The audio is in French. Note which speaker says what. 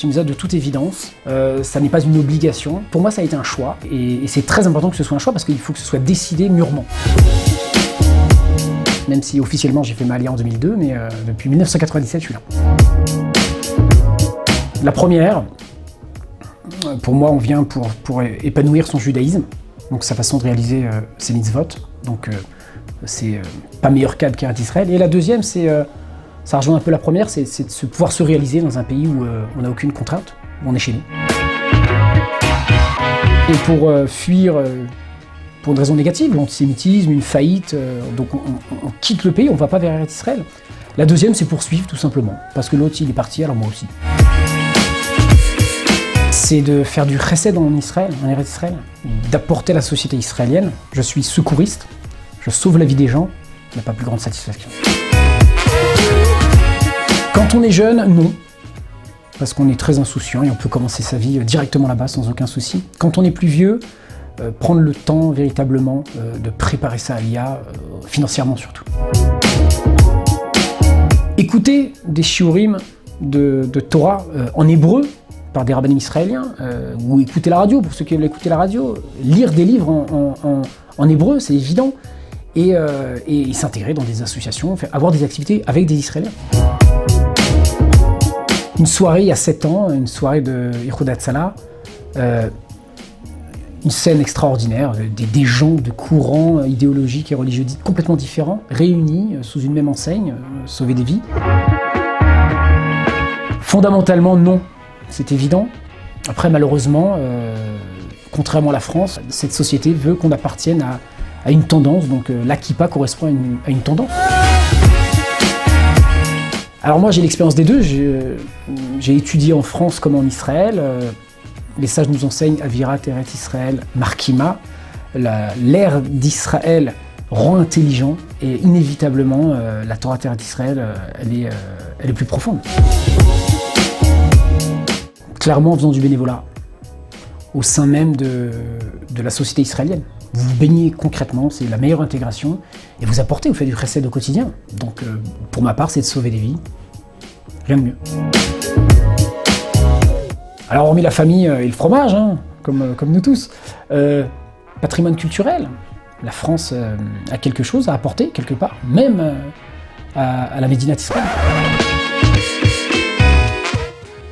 Speaker 1: tu me dis de toute évidence, ça n'est pas une obligation. Pour moi, ça a été un choix, et c'est très important que ce soit un choix parce qu'il faut que ce soit décidé mûrement. Même si officiellement j'ai fait ma alia en 2002, mais depuis 1997 je suis là. La première, pour moi on vient pour épanouir son judaïsme, donc sa façon de réaliser ses mitzvot, donc c'est pas meilleur cadre qu'Eretz Israël. Et la deuxième, c'est, ça rejoint un peu la première, c'est de pouvoir se réaliser dans un pays où on n'a aucune contrainte, où on est chez nous. Et pour fuir pour une raison négative, l'antisémitisme, une faillite, donc on quitte le pays, on ne va pas vers Eretz Israël. La deuxième, c'est poursuivre tout simplement, parce que l'autre il est parti, alors moi aussi. C'est de faire du chesed en Israël, en Eretz Israël, d'apporter à la société israélienne. Je suis secouriste, je sauve la vie des gens, il n'y a pas plus grande satisfaction. Quand on est jeune, non, parce qu'on est très insouciant et on peut commencer sa vie directement là-bas sans aucun souci. Quand on est plus vieux, prendre le temps véritablement de préparer sa alia, financièrement surtout. Écouter des shiurim de Torah en hébreu par des rabbinim israéliens, ou écouter la radio, pour ceux qui veulent écouter la radio, lire des livres en hébreu, c'est évident, et s'intégrer dans des associations, avoir des activités avec des Israéliens. Une soirée il y a 7 ans, une soirée de Ichud Hatzalah, une scène extraordinaire, des gens de courants idéologiques et religieux dits complètement différents, réunis sous une même enseigne, sauver des vies. Fondamentalement, non, c'est évident. Après, malheureusement, contrairement à la France, cette société veut qu'on appartienne à une tendance, donc la kippa correspond à une tendance. Alors moi, j'ai l'expérience des deux, j'ai étudié en France comme en Israël. Les sages nous enseignent Avirat Eretz Israël Markima. L'ère d'Israël rend intelligent et inévitablement la Torah Eretz Israël, elle est plus profonde. Clairement en faisant du bénévolat au sein même de la société israélienne. Vous vous baignez concrètement, c'est la meilleure intégration et vous apportez, vous faites du chesed au quotidien. Donc pour ma part, c'est de sauver des vies. Rien de mieux. Alors hormis la famille et le fromage, hein, comme nous tous, patrimoine culturel, la France a quelque chose à apporter quelque part, même à la Médina d'Israël.